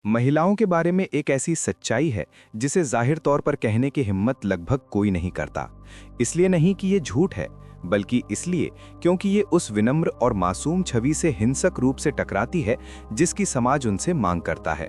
महिलाओं के बारे में एक ऐसी सच्चाई है जिसे जाहिर तौर पर कहने की हिम्मत लगभग कोई नहीं करता। इसलिए नहीं कि ये झूठ है, बल्कि इसलिए क्योंकि ये उस विनम्र और मासूम छवि से हिंसक रूप से टकराती है जिसकी समाज उनसे मांग करता है।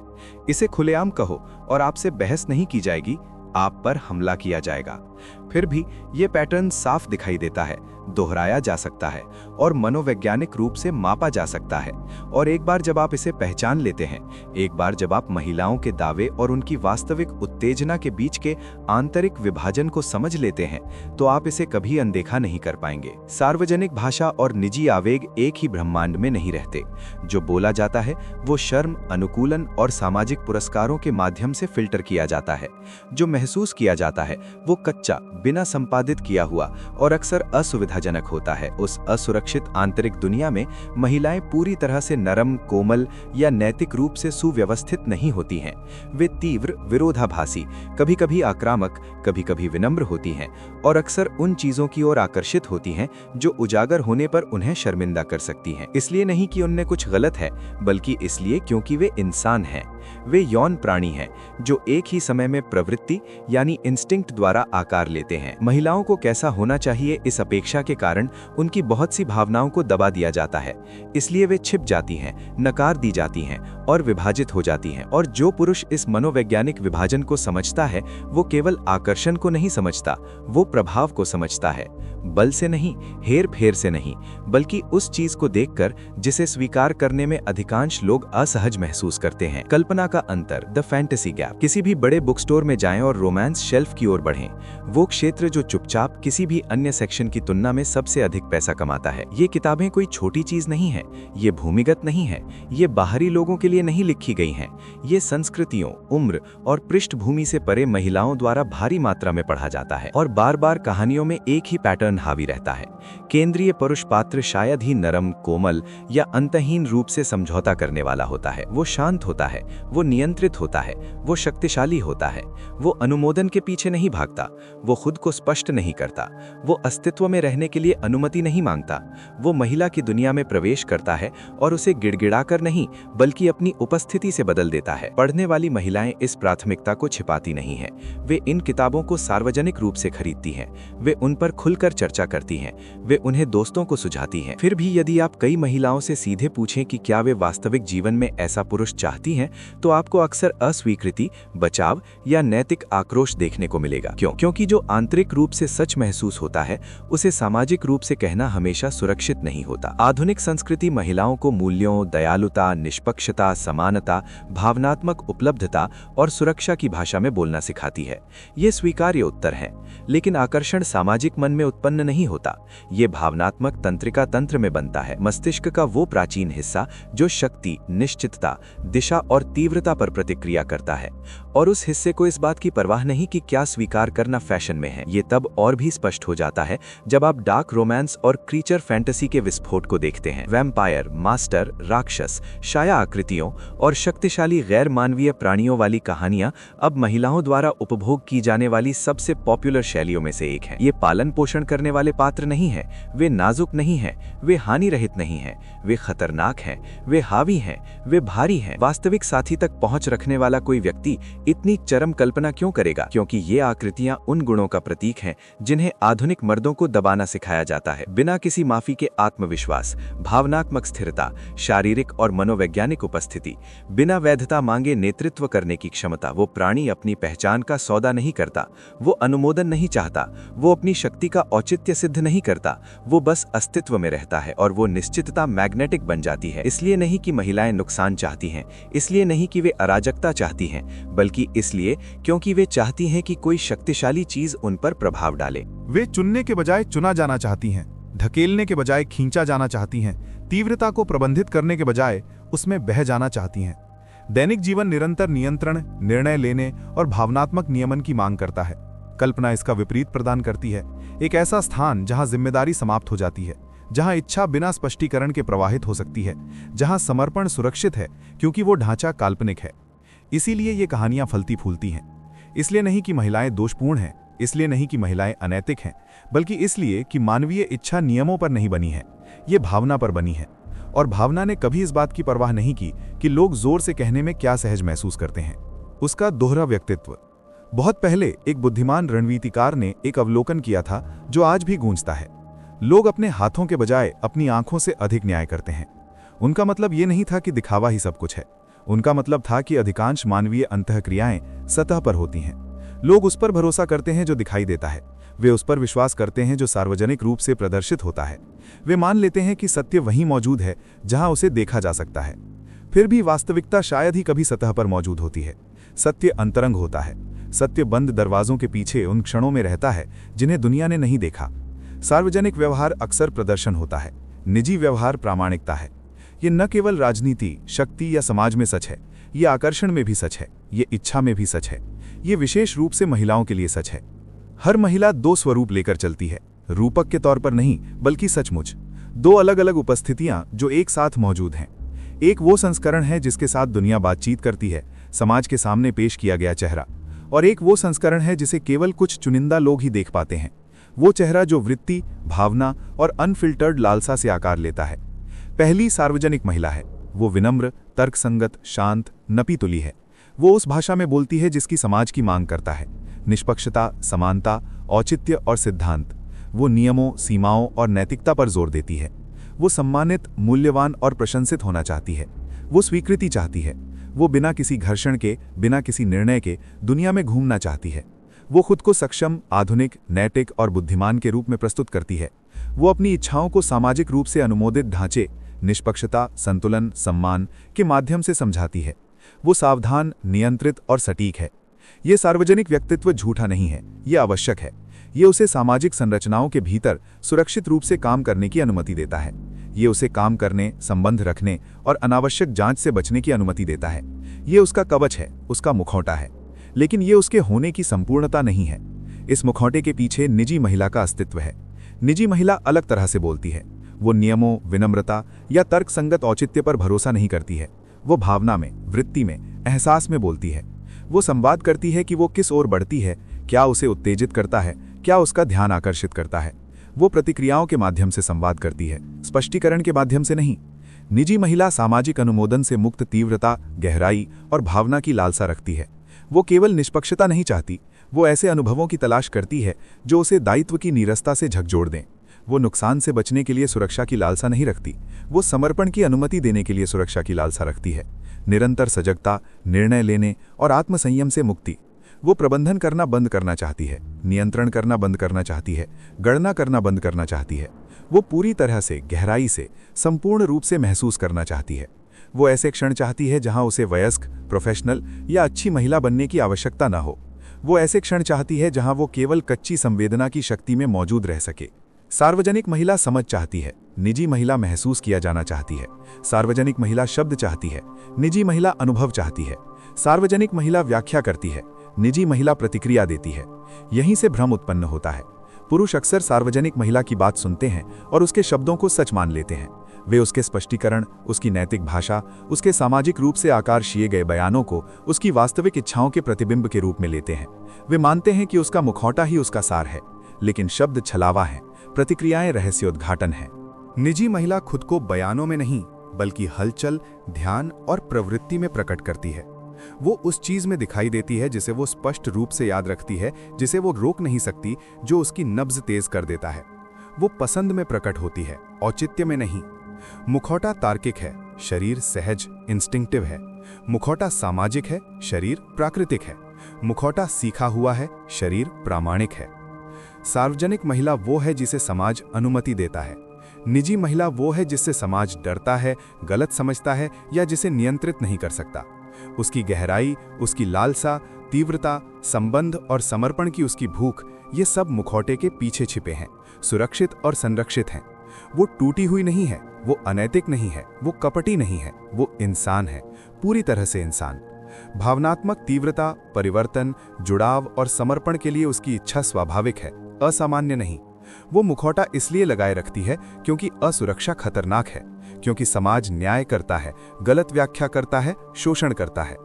इसे खुलेआम कहो और आपसे बहस नहीं की जाएगी, आप पर हमला किया जाएगा। फिर भी ये पैटर्न साफ दिखाई देता है, दोहराया जा सकता है और मनोवैज्ञानिक रूप से मापा जा सकता है। और एक बार जब आप इसे पहचान लेते हैं, एक बार जब आप महिलाओं के दावे और उनकी वास्तविक उत्तेजना के बीच के आंतरिक विभाजन को समझ लेते हैं, तो आप इसे कभी अनदेखा नहीं कर पाएंगे। सार्वजनिक भाषा और निजी आवेग एक ही ब्रह्मांड में नहीं रहते। जो बोला जाता है वो शर्म, अनुकूलन और सामाजिक पुरस्कारों के माध्यम से फिल्टर किया जाता है। जो महसूस किया जाता है वो कच्चा, बिना संपादित किया हुआ और अक्सर असुविधाजनक होता है। उस असुरक्षित आंतरिक दुनिया में महिलाएं पूरी तरह से नरम, कोमल या नैतिक रूप से सुव्यवस्थित नहीं होती हैं। वे तीव्र, विरोधाभासी, कभी-कभी आक्रामक, कभी-कभी विनम्र होती हैं और अक्सर उन चीजों की ओर आकर्षित होती हैं जो उजागर होने पर उन्हें शर्मिंदा कर सकती हैं। इसलिए नहीं कि उनमें कुछ गलत है, बल्कि इसलिए क्योंकि वे इंसान हैं। वे यौन प्राणी हैं जो एक ही समय में प्रवृत्ति यानी इंस्टिंक्ट द्वारा आकार लेते हैं। महिलाओं को कैसा होना चाहिए, इस अपेक्षा के कारण उनकी बहुत सी भावनाओं को दबा दिया जाता है। इसलिए वे छिप जाती हैं, नकार दी जाती हैं और विभाजित हो जाती हैं। और जो पुरुष इस मनोवैज्ञानिक विभाजन को समझता है, वो केवल आकर्षण को नहीं समझता, वो प्रभाव को समझता है। बल से नहीं, हेर फेर से नहीं, बल्कि उस चीज को देखकर जिसे स्वीकार करने में अधिकांश लोग असहज महसूस करते हैं। कल्पना का अंतर, द फैंटेसी गैप। किसी भी बड़े बुक स्टोर में जाएं और रोमांस शेल्फ की ओर बढ़ें। वो क्षेत्र जो चुपचाप किसी भी अन्य सेक्शन की तुलना में सबसे अधिक पैसा कमाता है। ये किताबें कोई छोटी चीज नहीं है, ये भूमिगत नहीं है, ये बाहरी लोगों के लिए नहीं लिखी गई हैं। ये संस्कृतियों, उम्र और पृष्ठभूमि से परे महिलाओं द्वारा भारी मात्रा में पढ़ा जाता है। और बार बार कहानियों में एक ही पैटर्न हावी रहता है। केंद्रीय पुरुष पात्र शायद ही नरम, कोमल या अंतहीन रूप से समझौता करने वाला होता है। वो शांत होता है, वो नियंत्रित होता है, वो शक्तिशाली होता है। वो अनुमोदन के पीछे नहीं भागता, वो खुद को स्पष्ट नहीं करता, वो अस्तित्व में रहने के लिए अनुमति नहीं मांगता। वो महिला की दुनिया में प्रवेश करता है और उसे गिड़गिड़ाकर नहीं, बल्कि अपनी उपस्थिति से बदल देता है। पढ़ने वाली महिलाएं इस प्राथमिकता को छिपाती नहीं हैं। वे इन किताबों को सार्वजनिक रूप से खरीदती हैं, वे उन पर खुलकर चर्चा करती हैं, वे उन्हें दोस्तों को सुझाती हैं। फिर भी यदि आप कई महिलाओं से सीधे पूछें कि क्या वे वास्तविक जीवन में ऐसा पुरुष चाहती हैं, तो आपको अक्सर अस्वीकृति, बचाव या नैतिक आक्रोश देखने को मिलेगा। क्योंकि जो आंतरिक रूप से सच महसूस होता है, उसे सामाजिक रूप से कहना हमेशा सुरक्षित नहीं होता। आधुनिक संस्कृति महिलाओं को मूल्यों, दयालुता, निष्पक्षता, समानता, भावनात्मक उपलब्धता और सुरक्षा की भाषा में बोलना सिखाती है। ये स्वीकार्य उत्तर है, लेकिन आकर्षण सामाजिक मन में उत्पन्न नहीं होता। ये भावनात्मक तंत्रिका तंत्र में बनता है। मस्तिष्क का वो प्राचीन हिस्सा जो शक्ति, निश्चितता, दिशा और तीव्रता पर प्रतिक्रिया करता है। और उस हिस्से को इस बात की परवाह नहीं कि क्या स्वीकार करना फैशन में है। ये तब और भी स्पष्ट हो जाता है जब आप डार्क रोमांस और क्रीचर फैंटेसी के विस्फोट को देखते हैं। वैम्पायर, मास्टर, राक्षस, छाया आकृतियों और शक्तिशाली गैर मानवीय प्राणियों वाली कहानियां अब महिलाओं द्वारा उपभोग की जाने वाली सबसे पॉपुलर शैलियों में से एक है। ये पालन पोषण करने वाले पात्र नहीं है, वे नाजुक नहीं हैं, वे हानि रहित नहीं हैं, वे खतरनाक हैं, वे हावी हैं, वे भारी हैं। वास्तविक साथी तक पहुंच रखने वाला कोई व्यक्ति इतनी चरम कल्पना क्यों करेगा? क्योंकि ये आकृतियां उन गुणों का प्रतीक हैं जिन्हें आधुनिक मर्दों को दबाना सिखाया जाता है। बिना किसी माफी के आत्मविश्वास, भावनात्मक स्थिरता, शारीरिक और मनोवैज्ञानिक उपस्थिति, बिना वैधता मांगे नेतृत्व करने की क्षमता। वो प्राणी अपनी पहचान का सौदा नहीं करता, वो अनुमोदन नहीं चाहता, वो अपनी शक्ति का औचित्य सिद्ध नहीं करता, वो बस अस्तित्व में रहता है। और वो निश्चितता मैग्नेटिक बन जाती है। इसलिए नहीं कि महिलाएं नुकसान चाहती हैं, इसलिए नहीं कि वे अराजकता चाहती हैं, बल्कि इसलिए क्योंकि वे चाहती हैं कि कोई शक्तिशाली चीज उन पर प्रभाव डाले। वे चुनने के बजाय चुना जाना चाहती हैं, धकेलने के बजाय खींचा जाना चाहती हैं, तीव्रता को प्रबंधित करने के बजाय उसमें बह जाना चाहती हैं। दैनिक जीवन निरंतर नियंत्रण, निर्णय लेने और भावनात्मक नियमन की मांग करता है। कल्पना इसका विपरीत प्रदान करती है, एक ऐसा स्थान जहां जिम्मेदारी समाप्त हो जाती है, जहां इच्छा बिना स्पष्टीकरण के प्रवाहित हो सकती है, जहां समर्पण सुरक्षित है क्योंकि वो ढांचा काल्पनिक है। इसीलिए ये कहानियां फलती फूलती हैं। इसलिए नहीं कि महिलाएं दोषपूर्ण हैं, इसलिए नहीं कि महिलाएं अनैतिक हैं, बल्कि इसलिए कि मानवीय इच्छा नियमों पर नहीं बनी है, ये भावना पर बनी है। और भावना ने कभी इस बात की परवाह नहीं की कि लोग जोर से कहने में क्या सहज महसूस करते हैं। उसका दोहरा व्यक्तित्व। बहुत पहले एक बुद्धिमान रणनीतिकार ने एक अवलोकन किया था जो आज भी गूंजता है। लोग अपने हाथों के बजाय अपनी आंखों से अधिक न्याय करते हैं। उनका मतलब ये नहीं था कि दिखावा ही सब कुछ है। उनका मतलब था कि अधिकांश मानवीय अंतःक्रियाएं सतह पर होती हैं। लोग उस पर भरोसा करते हैं जो दिखाई देता है। वे उस पर विश्वास करते हैं जो सार्वजनिक रूप से प्रदर्शित होता है। वे मान लेते हैं कि सत्य वहीं मौजूद है जहां उसे देखा जा सकता है। फिर भी वास्तविकता शायद ही कभी सतह पर मौजूद होती है। सत्य अंतरंग होता है। सत्य बंद दरवाजों के पीछे उन क्षणों में रहता है जिन्हें दुनिया ने नहीं देखा। सार्वजनिक व्यवहार अक्सर प्रदर्शन होता है, निजी व्यवहार प्रामाणिकता है। ये न केवल राजनीति, शक्ति या समाज में सच है, ये आकर्षण में भी सच है, ये इच्छा में भी सच है, ये विशेष रूप से महिलाओं के लिए सच है। हर महिला दो स्वरूप लेकर चलती है, रूपक के तौर पर नहीं बल्कि सचमुच। दो अलग अलग उपस्थितियां जो एक साथ मौजूद हैं। एक वो संस्करण है जिसके साथ दुनिया बातचीत करती है, समाज के सामने पेश किया गया चेहरा, और एक वो संस्करण है जिसे केवल कुछ चुनिंदा लोग ही देख पाते हैं। वो चेहरा जो वृत्ति, भावना और अनफिल्टर्ड लालसा से आकार लेता है। पहली सार्वजनिक महिला है। वो विनम्र, तर्कसंगत, शांत, नपीतुली है। वो उस भाषा में बोलती है जिसकी समाज की मांग करता है। निष्पक्षता, समानता, औचित्य और सिद्धांत। वो नियमों, सीमाओं और नैतिकता पर जोर देती है। वो सम्मानित, मूल्यवान और प्रशंसित होना चाहती है। वो स्वीकृति चाहती है। वो बिना किसी घर्षण के, बिना किसी निर्णय के दुनिया में घूमना चाहती है। वो खुद को सक्षम, आधुनिक, नैतिक और बुद्धिमान के रूप में प्रस्तुत करती है। वो अपनी इच्छाओं को सामाजिक रूप से अनुमोदित ढांचे, निष्पक्षता, संतुलन, सम्मान के माध्यम से समझाती है। वो सावधान, नियंत्रित और सटीक है। ये सार्वजनिक व्यक्तित्व झूठा नहीं है, ये आवश्यक है। ये उसे सामाजिक संरचनाओं के भीतर सुरक्षित रूप से काम करने की अनुमति देता है। ये उसे काम करने, संबंध रखने और अनावश्यक जांच से बचने की अनुमति देता है। ये उसका कवच है, उसका मुखौटा है। लेकिन ये उसके होने की संपूर्णता नहीं है। इस मुखौटे के पीछे निजी महिला का अस्तित्व है। निजी महिला अलग तरह से बोलती है। वो नियमों, विनम्रता या तर्कसंगत औचित्य पर भरोसा नहीं करती है। वो भावना में, वृत्ति में, एहसास में बोलती है। वो संवाद करती है कि वो किस ओर बढ़ती है, क्या उसे उत्तेजित करता है, क्या उसका ध्यान आकर्षित करता है। वो प्रतिक्रियाओं के माध्यम से संवाद करती है, स्पष्टीकरण के माध्यम से नहीं। निजी महिला सामाजिक अनुमोदन से मुक्त तीव्रता, गहराई और भावना की लालसा रखती है। वो केवल निष्पक्षता नहीं चाहती, वो ऐसे अनुभवों की तलाश करती है जो उसे दायित्व की नीरसता से झकझोर दें। वो नुकसान से बचने के लिए सुरक्षा की लालसा नहीं रखती, वो समर्पण की अनुमति देने के लिए सुरक्षा की लालसा रखती है। निरंतर सजगता, निर्णय लेने और आत्मसंयम से मुक्ति। वो प्रबंधन करना बंद करना चाहती है, नियंत्रण करना बंद करना चाहती है, गणना करना बंद करना चाहती है। वो पूरी तरह से, गहराई से, संपूर्ण रूप से महसूस करना चाहती है। वो ऐसे क्षण चाहती है जहां उसे वयस्क, प्रोफेशनल या अच्छी महिला बनने की आवश्यकता न हो। वो ऐसे क्षण चाहती है जहां वो केवल कच्ची संवेदना की शक्ति में मौजूद रह सके। सार्वजनिक महिला समझ चाहती है, निजी महिला महसूस किया जाना चाहती है। सार्वजनिक महिला शब्द चाहती है, निजी महिला अनुभव चाहती है। सार्वजनिक महिला व्याख्या करती है, निजी महिला प्रतिक्रिया देती है। यहीं से भ्रम उत्पन्न होता है। पुरुष अक्सर सार्वजनिक महिला की बात सुनते हैं और उसके शब्दों को सच मान लेते हैं। वे उसके स्पष्टीकरण, उसकी नैतिक भाषा, उसके सामाजिक रूप से आकार दिए गए बयानों को उसकी वास्तविक इच्छाओं के प्रतिबिंब के रूप में लेते हैं। वे मानते हैं कि उसका मुखौटा ही उसका सार है, लेकिन शब्द छलावा है, प्रतिक्रियाएं रहस्योद्घाटन है। निजी महिला खुद को बयानों में नहीं बल्कि हलचल, ध्यान और प्रवृत्ति में प्रकट करती है। वो उस चीज में दिखाई देती है जिसे वो स्पष्ट रूप से याद रखती है, जिसे वो रोक नहीं सकती, जो उसकी नब्ज तेज कर देता है। वो पसंद में प्रकट होती है, औचित्य में नहीं। मुखौटा तार्किक है, शरीर सहज, इंस्टिंक्टिव है। मुखौटा सामाजिक है, शरीर प्राकृतिक है। मुखौटा सीखा हुआ है, शरीर प्रामाणिक है। सार्वजनिक महिला वो है जिसे समाज अनुमति देता है। निजी महिला वो है जिससे समाज डरता है, गलत समझता है या जिसे नियंत्रित नहीं कर सकता। उसकी गहराई, उसकी लालसा, तीव्रता, संबंध और समर्पण की उसकी भूख, ये सब मुखौटे के पीछे छिपे हैं, सुरक्षित और संरक्षित हैं। वो टूटी हुई नहीं है, वो अनैतिक नहीं है, वो कपटी नहीं है, वो इंसान है, पूरी तरह से इंसान। भावनात्मक तीव्रता, परिवर्तन, जुड़ाव और समर्पण के लिए उसकी इच्छा स्वाभाविक है, असामान्य नहीं। वो मुखौटा इसलिए लगाए रखती है क्योंकि असुरक्षा खतरनाक है, क्योंकि समाज न्याय करता है, गलत व्याख्या करता है, शोषण करता है।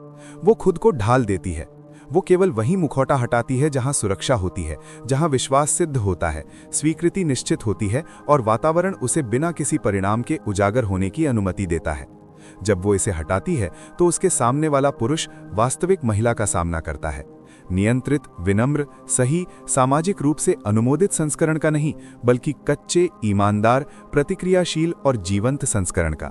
वो खुद को ढाल देती है। वो केवल वही मुखौटा हटाती है जहां सुरक्षा होती है, जहां विश्वास सिद्ध होता है, स्वीकृति निश्चित होती है और वातावरण उसे बिना किसी परिणाम के उजागर होने की अनुमति देता है। जब वो इसे हटाती है तो उसके सामने वाला पुरुष वास्तविक महिला का सामना करता है, नियंत्रित, विनम्र, सही, सामाजिक रूप से अनुमोदित संस्करण का नहीं, बल्कि कच्चे, ईमानदार, प्रतिक्रियाशील और जीवंत संस्करण का।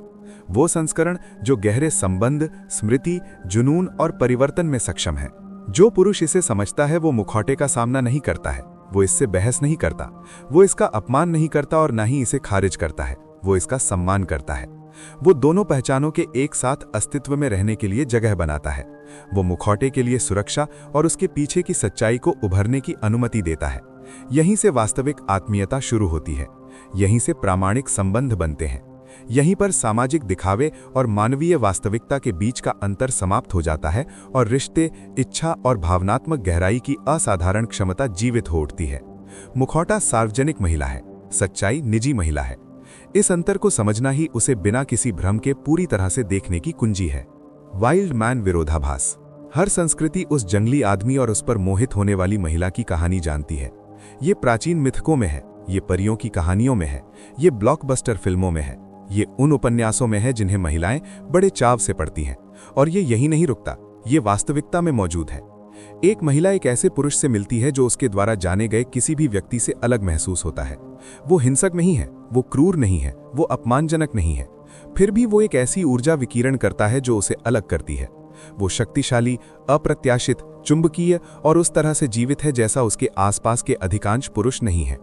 वो संस्करण जो गहरे संबंध, स्मृति, जुनून और परिवर्तन में सक्षम है। जो पुरुष इसे समझता है वो मुखौटे का सामना नहीं करता है, वो इससे बहस नहीं करता, वो इसका अपमान नहीं करता और न ही इसे खारिज करता है, वो इसका सम्मान करता है। वो दोनों पहचानों के एक साथ अस्तित्व में रहने के लिए जगह बनाता है। वो मुखौटे के लिए सुरक्षा और उसके पीछे की सच्चाई को उभरने की अनुमति देता है। यहीं से वास्तविक आत्मीयता शुरू होती है, यहीं से प्रामाणिक संबंध बनते हैं, यहीं पर सामाजिक दिखावे और मानवीय वास्तविकता के बीच का अंतर समाप्त हो जाता है और रिश्ते, इच्छा और भावनात्मक गहराई की असाधारण क्षमता जीवित हो उठती है। मुखौटा सार्वजनिक महिला है, सच्चाई निजी महिला है। इस अंतर को समझना ही उसे बिना किसी भ्रम के पूरी तरह से देखने की कुंजी है। वाइल्ड मैन विरोधाभास। हर संस्कृति उस जंगली आदमी और उस पर मोहित होने वाली महिला की कहानी जानती है। ये प्राचीन मिथकों में है, ये परियों की कहानियों में है, ये ब्लॉकबस्टर फिल्मों में है, ये उन उपन्यासों में है जिन्हें महिलाएं बड़े चाव से पढ़ती हैं। और ये यही नहीं रुकता, ये वास्तविकता में मौजूद है। एक महिला एक ऐसे पुरुष से मिलती है जो उसके द्वारा जाने गए किसी भी व्यक्ति से अलग महसूस होता है। वो हिंसक नहीं है, वो क्रूर नहीं है, वो अपमानजनक नहीं है। फिर भी वो एक ऐसी ऊर्जा विकीर्ण करता है जो उसे अलग करती है। वो शक्तिशाली, अप्रत्याशित, चुंबकीय और उस तरह से जीवित है जैसा उसके आसपास के अधिकांश पुरुष नहीं है।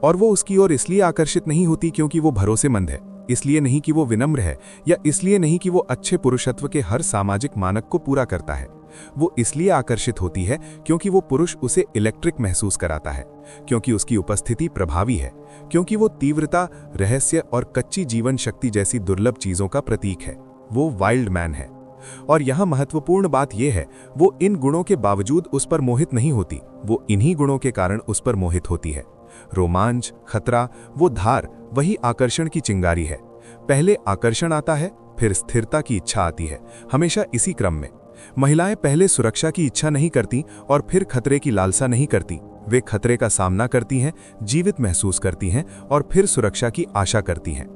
और वो उसकी ओर इसलिए आकर्षित नहीं होती क्योंकि वो भरोसेमंद है, इसलिए नहीं कि वो विनम्र है, या इसलिए नहीं कि वो अच्छे पुरुषत्व के हर सामाजिक मानक को पूरा करता है। वो इसलिए आकर्षित होती है क्योंकि वो पुरुष उसे इलेक्ट्रिक महसूस कराता है, क्योंकि उसकी उपस्थिति प्रभावी है, क्योंकि वो तीव्रता, रहस्य और कच्ची जीवन शक्ति जैसी दुर्लभ चीजों का प्रतीक है। वो वाइल्ड मैन है। और यहां महत्वपूर्ण बात यह है, वो इन गुणों के बावजूद उस पर मोहित नहीं होती, वो इन्हीं गुणों के कारण उस पर मोहित होती है। रोमांच, खतरा, वो धार, वही आकर्षण की चिंगारी है। पहले आकर्षण आता है, फिर स्थिरता की इच्छा आती है, हमेशा इसी क्रम में। महिलाएं पहले सुरक्षा की इच्छा नहीं करती और फिर खतरे की लालसा नहीं करती। वे खतरे का सामना करती हैं, जीवित महसूस करती हैं और फिर सुरक्षा की आशा करती हैं।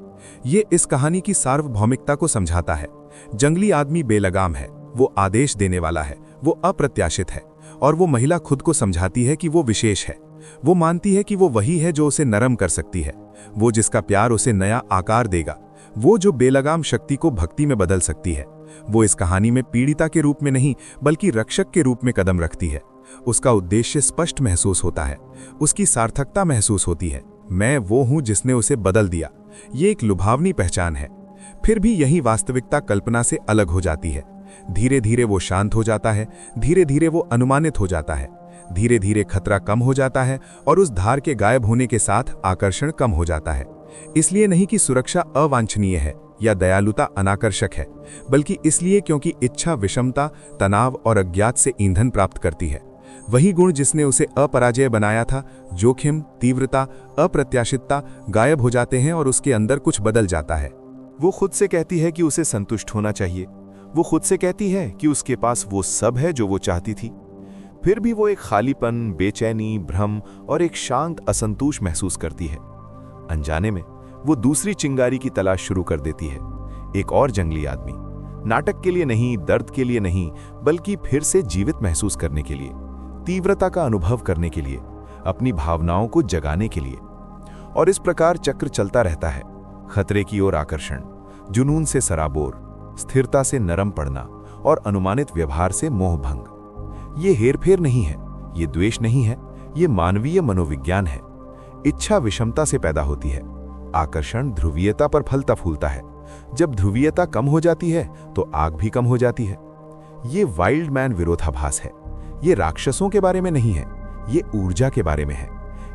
ये इस कहानी की सार्वभौमिकता को समझाता है। जंगली आदमी बेलगाम है, वो आदेश देने वाला है, वो अप्रत्याशित है, और वो महिला खुद को समझाती है कि वो विशेष है। वो मानती है कि वो वही है जो उसे नरम कर सकती है, वो जिसका प्यार उसे नया आकार देगा, वो जो बेलगाम शक्ति को भक्ति में बदल सकती है। वो इस कहानी में पीड़िता के रूप में नहीं बल्कि रक्षक के रूप में कदम रखती है। उसका उद्देश्य स्पष्ट महसूस होता है, उसकी सार्थकता महसूस होती है। मैं वो हूं जिसने उसे बदल दिया। ये एक लुभावनी पहचान है। फिर भी यही वास्तविकता कल्पना से अलग हो जाती है। धीरे धीरे वो शांत हो जाता है, धीरे धीरे वो अनुमानित हो जाता है, धीरे धीरे खतरा कम हो जाता है और उस धार के गायब होने के साथ आकर्षण कम हो जाता है। इसलिए नहीं कि सुरक्षा अवांछनीय है या दयालुता अनाकर्षक है, बल्कि इसलिए क्योंकि इच्छा विषमता, तनाव और अज्ञात से ईंधन प्राप्त करती है। वही गुण जिसने उसे अपराजय बनाया था, जोखिम, तीव्रता, अप्रत्याशितता गायब हो जाते हैं और उसके अंदर कुछ बदल जाता है। वो खुद से कहती है कि उसे संतुष्ट होना चाहिए। वो खुद से कहती है कि उसके पास वो सब है जो वो चाहती थी। फिर भी वो एक खालीपन, बेचैनी, भ्रम और एक शांत असंतोष महसूस करती है। अनजाने में वो दूसरी चिंगारी की तलाश शुरू कर देती है। एक और जंगली आदमी, नाटक के लिए नहीं, दर्द के लिए नहीं, बल्कि फिर से जीवित महसूस करने के लिए, तीव्रता का अनुभव करने के लिए, अपनी भावनाओं को जगाने के लिए। और इस प्रकार चक्र चलता रहता है। खतरे की ओर आकर्षण, जुनून से सराबोर, स्थिरता से नरम पड़ना और अनुमानित व्यवहार से मोहभंग। ये हेरफेर नहीं है, ये द्वेष नहीं है, ये मानवीय मनोविज्ञान है। इच्छा विषमता से पैदा होती है, आकर्षण ध्रुवीयता पर फलता फूलता है। जब ध्रुवीयता कम हो जाती है तो आग भी कम हो जाती है। ये वाइल्ड मैन विरोधाभास है। ये राक्षसों के बारे में नहीं है, ये ऊर्जा के बारे में है।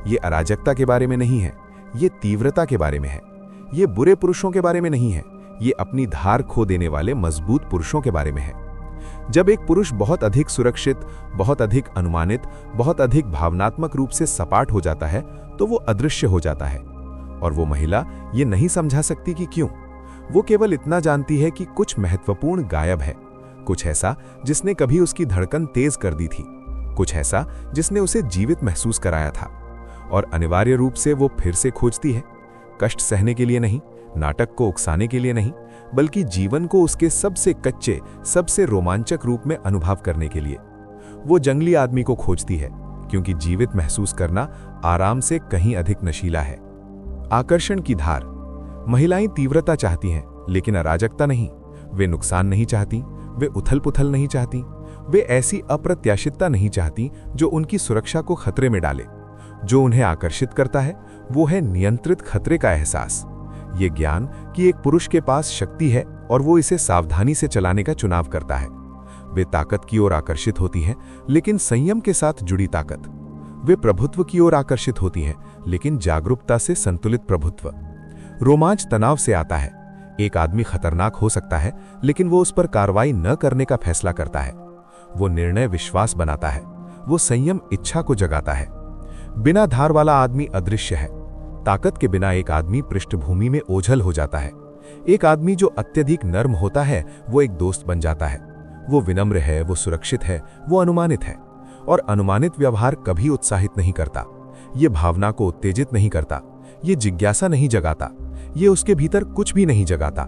ये अराजकता के बारे में नहीं है, ये तीव्रता के बारे में है। ये बुरे पुरुषों के बारे में नहीं है, ये अपनी धार खो देने वाले मजबूत पुरुषों के बारे में है। जब एक पुरुष बहुत अधिक सुरक्षित, बहुत अधिक अनुमानित, बहुत अधिक भावनात्मक रूप से सपाट हो जाता है तो वो अदृश्य हो जाता है। और वो महिला ये नहीं समझा सकती कि क्यों। वो केवल इतना जानती है कि कुछ महत्वपूर्ण गायब है, कुछ ऐसा जिसने कभी उसकी धड़कन तेज कर दी थी, कुछ ऐसा जिसने उसे जीवित महसूस कराया था। और अनिवार्य रूप से वो फिर से खोजती है, कष्ट सहने के लिए नहीं, नाटक को उकसाने के लिए नहीं, बल्कि जीवन को उसके सबसे कच्चे, सबसे रोमांचक रूप में अनुभव करने के लिए। वो जंगली आदमी को खोजती है, क्योंकि जीवित महसूस करना आराम से कहीं अधिक नशीला है। आकर्षण की धार। महिलाएं तीव्रता चाहती हैं, लेकिन अराजकता नहीं। वे नुकसान नहीं चाहती, वे उथल-पुथल नहीं चाहती, वे ऐसी अप्रत्याशितता नहीं चाहती जो उनकी सुरक्षा को खतरे में डाले। जो उन्हें आकर्षित करता है वो है नियंत्रित खतरे का एहसास। ये ज्ञान कि एक पुरुष के पास शक्ति है और वो इसे सावधानी से चलाने का चुनाव करता है। वे ताकत की ओर आकर्षित होती हैं, लेकिन संयम के साथ जुड़ी ताकत। वे प्रभुत्व की ओर आकर्षित होती हैं, लेकिन जागरूकता से संतुलित प्रभुत्व। रोमांच तनाव से आता है। एक आदमी खतरनाक हो सकता है, लेकिन वो उस पर कार्रवाई न करने का फैसला करता है। वो निर्णय विश्वास बनाता है, वो संयम इच्छा को जगाता है। बिना धार वाला आदमी अदृश्य है। ताकत के बिना एक आदमी पृष्ठभूमि में ओझल हो जाता है। एक आदमी जो अत्यधिक नर्म होता है वो एक दोस्त बन जाता है। वो विनम्र है, वो सुरक्षित है, वो अनुमानित है। और अनुमानित व्यवहार कभी उत्साहित नहीं करता। ये भावना को उत्तेजित नहीं करता, ये जिज्ञासा नहीं जगाता, ये उसके भीतर कुछ भी नहीं जगाता।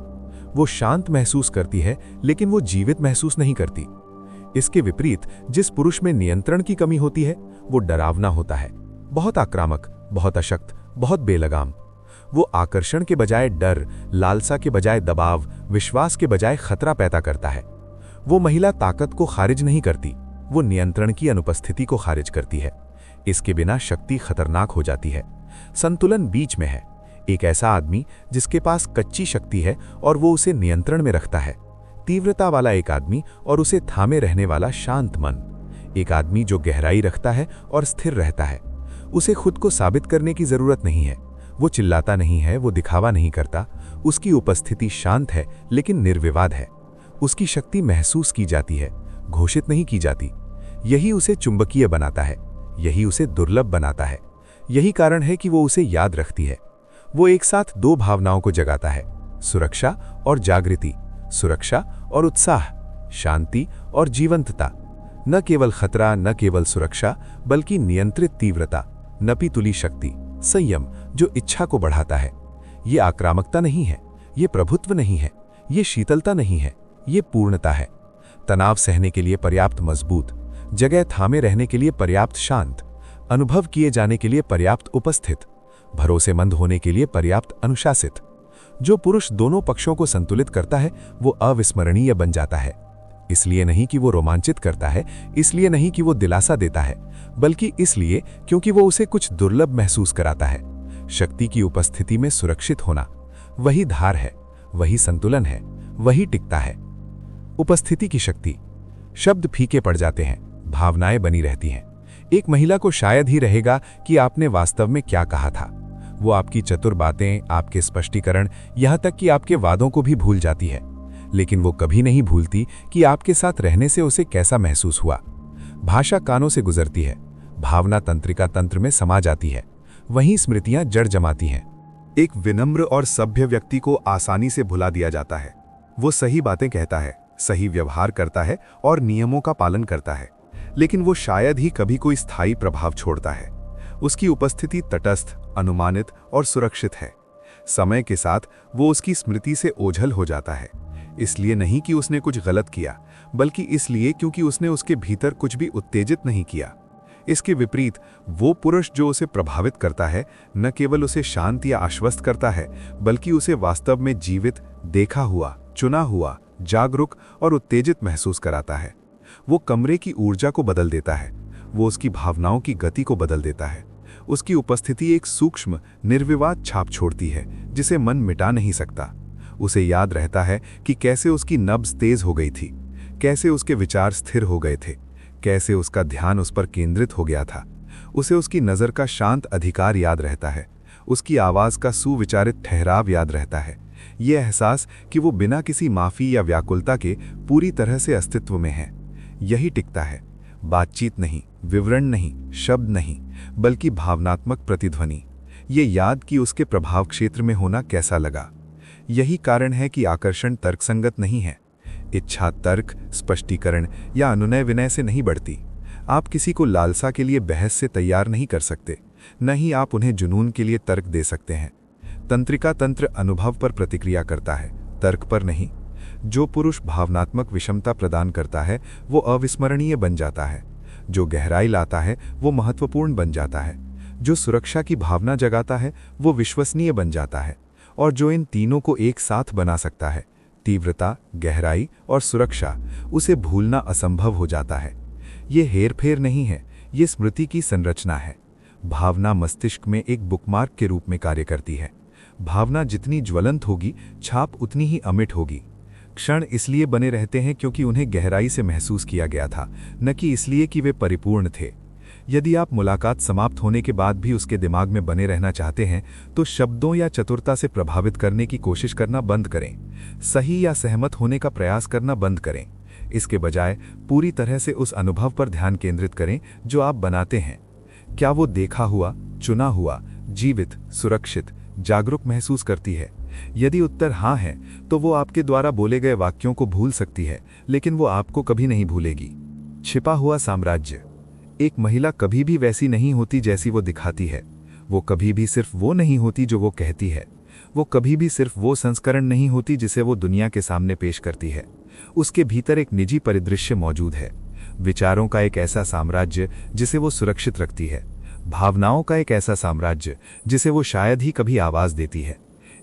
वो शांत महसूस करती है, लेकिन वो जीवित महसूस नहीं करती। इसके विपरीत जिस पुरुष में नियंत्रण की कमी होती है वो डरावना होता है, बहुत आक्रामक, बहुत अशक्त, बहुत बेलगाम। वो आकर्षण के बजाय डर, लालसा के बजाय दबाव, विश्वास के बजाय खतरा पैदा करता है। वो महिला ताकत को खारिज नहीं करती, वो नियंत्रण की अनुपस्थिति को खारिज करती है। इसके बिना शक्ति खतरनाक हो जाती है। संतुलन बीच में है। एक ऐसा आदमी जिसके पास कच्ची शक्ति है और वो उसे नियंत्रण में रखता है। तीव्रता वाला एक आदमी और उसे थामे रहने वाला शांत मन। एक आदमी जो गहराई रखता है और स्थिर रहता है। उसे खुद को साबित करने की जरूरत नहीं है। वो चिल्लाता नहीं है, वो दिखावा नहीं करता। उसकी उपस्थिति शांत है लेकिन निर्विवाद है। उसकी शक्ति महसूस की जाती है, घोषित नहीं की जाती। यही उसे चुंबकीय बनाता है, यही उसे दुर्लभ बनाता है। यही कारण है कि वो उसे याद रखती है। वो एक साथ दो भावनाओं को जगाता है, सुरक्षा और जागृति, सुरक्षा और उत्साह, शांति और जीवंतता। न केवल खतरा, न केवल सुरक्षा, बल्कि नियंत्रित तीव्रता, नपी तुली शक्ति, संयम जो इच्छा को बढ़ाता है। ये आक्रामकता नहीं है, ये प्रभुत्व नहीं है, ये शीतलता नहीं है, ये पूर्णता है। तनाव सहने के लिए पर्याप्त मजबूत, जगह थामे रहने के लिए पर्याप्त शांत, अनुभव किए जाने के लिए पर्याप्त उपस्थित, भरोसेमंद होने के लिए पर्याप्त अनुशासित। जो पुरुष दोनों पक्षों को संतुलित करता है वो अविस्मरणीय बन जाता है। इसलिए नहीं कि वो रोमांचित करता है, इसलिए नहीं कि वो दिलासा देता है, बल्कि इसलिए क्योंकि वो उसे कुछ दुर्लभ महसूस कराता है। शक्ति की उपस्थिति में सुरक्षित होना वही धार है, वही संतुलन है, वही टिकता है। उपस्थिति की शक्ति। शब्द फीके पड़ जाते हैं, भावनाएं बनी रहती हैं। एक महिला को शायद ही रहेगा कि आपने वास्तव में क्या कहा था। वो आपकी चतुर बातें, आपके स्पष्टीकरण, यहां तक कि आपके वादों को भी भूल जाती है। लेकिन वो कभी नहीं भूलती कि आपके साथ रहने से उसे कैसा महसूस हुआ। भाषा कानों से गुजरती है, भावना तंत्रिका तंत्र में समा जाती है, वहीं स्मृतियां जड़ जमाती हैं। एक विनम्र और सभ्य व्यक्ति को आसानी से भुला दिया जाता है। वो सही बातें कहता है, सही व्यवहार करता है और नियमों का पालन करता है, लेकिन वो शायद ही कभी कोई स्थायी प्रभाव छोड़ता है। उसकी उपस्थिति तटस्थ, अनुमानित और सुरक्षित है। समय के साथ वो उसकी स्मृति से ओझल हो जाता है, इसलिए नहीं कि उसने कुछ गलत किया, बल्कि इसलिए क्योंकि उसने उसके भीतर कुछ भी उत्तेजित नहीं किया। इसके विपरीत वो पुरुष जो उसे प्रभावित करता है न केवल उसे शांत या आश्वस्त करता है, बल्कि उसे वास्तव में जीवित, देखा हुआ, चुना हुआ, जागरूक और उत्तेजित महसूस कराता है। वो कमरे की ऊर्जा को बदल देता है, वो उसकी भावनाओं की गति को बदल देता है। उसकी उपस्थिति एक सूक्ष्म, निर्विवाद छाप छोड़ती है जिसे मन मिटा नहीं सकता। उसे याद रहता है कि कैसे उसकी नब्ज तेज हो गई थी, कैसे उसके विचार स्थिर हो गए थे, कैसे उसका ध्यान उस पर केंद्रित हो गया था। उसे उसकी नज़र का शांत अधिकार याद रहता है, उसकी आवाज़ का सुविचारित ठहराव याद रहता है। ये एहसास कि वो बिना किसी माफ़ी या व्याकुलता के पूरी तरह से अस्तित्व में है, यही टिकता है। बातचीत नहीं, विवरण नहीं, शब्द नहीं, बल्कि भावनात्मक प्रतिध्वनि। ये याद कि उसके प्रभाव क्षेत्र में होना कैसा लगा। यही कारण है कि आकर्षण तर्कसंगत नहीं है। इच्छा तर्क, स्पष्टीकरण या अनुनय विनय से नहीं बढ़ती। आप किसी को लालसा के लिए बहस से तैयार नहीं कर सकते, न ही आप उन्हें जुनून के लिए तर्क दे सकते हैं। तंत्रिका तंत्र अनुभव पर प्रतिक्रिया करता है, तर्क पर नहीं। जो पुरुष भावनात्मक विषमता प्रदान करता है वो अविस्मरणीय बन जाता है। जो गहराई लाता है वो महत्वपूर्ण बन जाता है। जो सुरक्षा की भावना जगाता है वो विश्वसनीय बन जाता है। और जो इन तीनों को एक साथ बना सकता है, तीव्रता, गहराई और सुरक्षा, उसे भूलना असंभव हो जाता है। ये हेरफेर नहीं है, ये स्मृति की संरचना है। भावना मस्तिष्क में एक बुकमार्क के रूप में कार्य करती है। भावना जितनी ज्वलंत होगी, छाप उतनी ही अमिट होगी। क्षण इसलिए बने रहते हैं क्योंकि उन्हें गहराई से महसूस किया गया था, न कि इसलिए कि वे परिपूर्ण थे। यदि आप मुलाकात समाप्त होने के बाद भी उसके दिमाग में बने रहना चाहते हैं तो शब्दों या चतुरता से प्रभावित करने की कोशिश करना बंद करें। सही या सहमत होने का प्रयास करना बंद करें। इसके बजाय पूरी तरह से उस अनुभव पर ध्यान केंद्रित करें जो आप बनाते हैं। क्या वो देखा हुआ, चुना हुआ, जीवित, सुरक्षित, जागरूक महसूस करती है? यदि उत्तर हाँ है तो वो आपके द्वारा बोले गए वाक्यों को भूल सकती है, लेकिन वो आपको कभी नहीं भूलेगी। छिपा हुआ साम्राज्य। एक महिला कभी भी वैसी नहीं होती जैसी वो दिखाती है। वो कभी भी सिर्फ वो नहीं होती जो वो कहती है। वो कभी भी सिर्फ वो संस्करण नहीं होती जिसे वो दुनिया के सामने पेश करती है। उसके भीतर एक निजी परिदृश्य मौजूद है। विचारों का एक ऐसा साम्राज्य जिसे वो सुरक्षित रखती है। भावनाओं का एक ऐसा साम्राज्य जिसे वो शायद ही कभी आवाज देती है।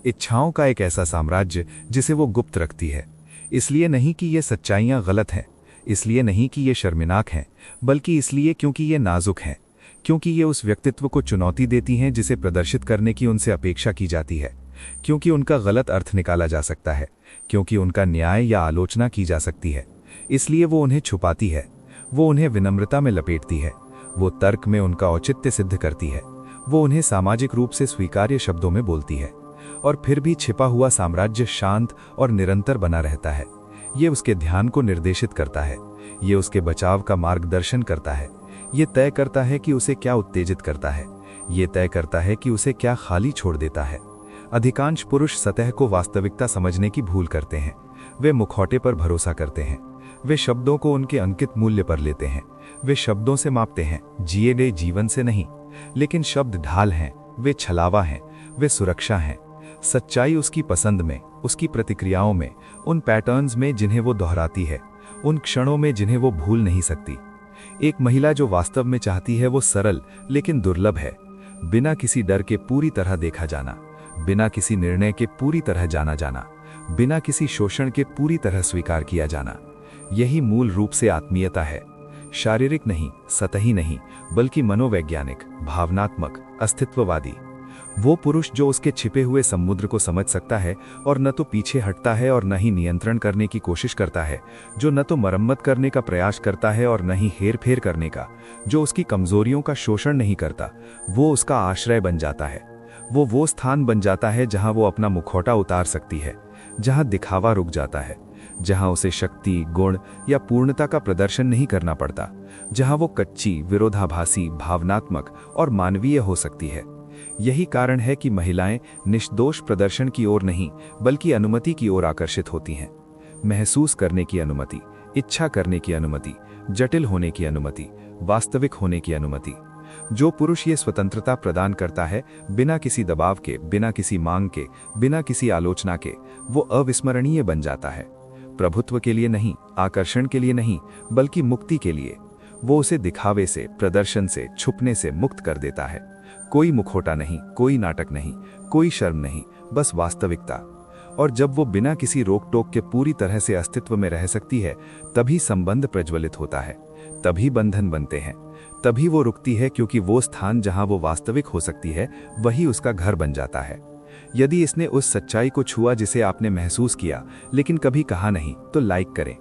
इच्छाओं का एक ऐसा साम्राज्य जिसे वो गुप्त रखती है। इसलिए नहीं कि ये सच्चाइयां गलत हैं, इसलिए नहीं कि ये शर्मिनाक हैं, बल्कि इसलिए क्योंकि ये नाजुक हैं, क्योंकि ये उस व्यक्तित्व को चुनौती देती हैं जिसे प्रदर्शित करने की उनसे अपेक्षा की जाती है, क्योंकि उनका गलत अर्थ निकाला जा सकता है, क्योंकि उनका न्याय या आलोचना की जा सकती है। इसलिए वो उन्हें छुपाती है, वो उन्हें विनम्रता में लपेटती है, वो तर्क में उनका औचित्य सिद्ध करती है, वो उन्हें सामाजिक रूप से स्वीकार्य शब्दों में बोलती है। और फिर भी छिपा हुआ साम्राज्य शांत और निरंतर बना रहता है। ये उसके ध्यान को निर्देशित करता है, ये उसके बचाव का मार्गदर्शन करता है, ये तय करता है कि उसे क्या उत्तेजित करता है, ये तय करता है कि उसे क्या खाली छोड़ देता है। अधिकांश पुरुष सतह को वास्तविकता समझने की भूल करते हैं। वे मुखौटे पर भरोसा करते हैं, वे शब्दों को उनके अंकित मूल्य पर लेते हैं, वे शब्दों से मापते हैं, जिए गए जीवन से नहीं। लेकिन शब्द ढाल हैं, वे छलावा हैं, वे सुरक्षा हैं। सच्चाई उसकी पसंद में, उसकी प्रतिक्रियाओं में, उन पैटर्न्स में जिन्हें वो दोहराती है, उन क्षणों में जिन्हें वो भूल नहीं सकती। एक महिला जो वास्तव में चाहती है वो सरल लेकिन दुर्लभ है। बिना किसी डर के पूरी तरह देखा जाना, बिना किसी निर्णय के पूरी तरह जाना जाना, बिना किसी शोषण के पूरी तरह स्वीकार किया जाना। यही मूल रूप से आत्मीयता है। शारीरिक नहीं, सतही नहीं, बल्कि मनोवैज्ञानिक, भावनात्मक, अस्तित्ववादी। वो पुरुष जो उसके छिपे हुए समुद्र को समझ सकता है और न तो पीछे हटता है और न ही नियंत्रण करने की कोशिश करता है, जो न तो मरम्मत करने का प्रयास करता है और न ही हेरफेर करने का, जो उसकी कमजोरियों का शोषण नहीं करता, वो उसका आश्रय बन जाता है। वो स्थान बन जाता है जहां वो अपना मुखौटा उतार सकती है, जहां दिखावा रुक जाता है, जहां उसे शक्ति, गुण या पूर्णता का प्रदर्शन नहीं करना पड़ता, जहां वो कच्ची, विरोधाभासी, भावनात्मक और मानवीय हो सकती है। यही कारण है कि महिलाएं निष्दोष प्रदर्शन की ओर नहीं बल्कि अनुमति की ओर आकर्षित होती हैं। महसूस करने की अनुमति, इच्छा करने की अनुमति, जटिल होने की अनुमति, वास्तविक होने की अनुमति। जो पुरुष ये स्वतंत्रता प्रदान करता है, बिना किसी दबाव के, बिना किसी मांग के, बिना किसी आलोचना के, वो अविस्मरणीय बन जाता है। प्रभुत्व के लिए नहीं, आकर्षण के लिए नहीं, बल्कि मुक्ति के लिए। वो उसे दिखावे से, प्रदर्शन से, छुपने से मुक्त कर देता है। कोई मुखौटा नहीं, कोई नाटक नहीं, कोई शर्म नहीं, बस वास्तविकता। और जब वो बिना किसी रोक टोक के पूरी तरह से अस्तित्व में रह सकती है, तभी संबंध प्रज्वलित होता है, तभी बंधन बनते हैं, तभी वो रुकती है, क्योंकि वो स्थान जहां वो वास्तविक हो सकती है वही उसका घर बन जाता है। यदि इसने उस सच्चाई को छुआ जिसे आपने महसूस किया लेकिन कभी कहा नहीं, तो लाइक करें।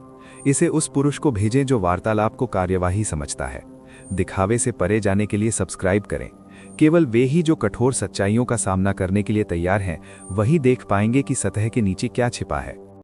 इसे उस पुरुष को भेजें जो वार्तालाप को कार्यवाही समझता है। दिखावे से परे जाने के लिए सब्सक्राइब करें। केवल वे ही जो कठोर सच्चाइयों का सामना करने के लिए तैयार हैं, वही देख पाएंगे कि सतह के नीचे क्या छिपा है।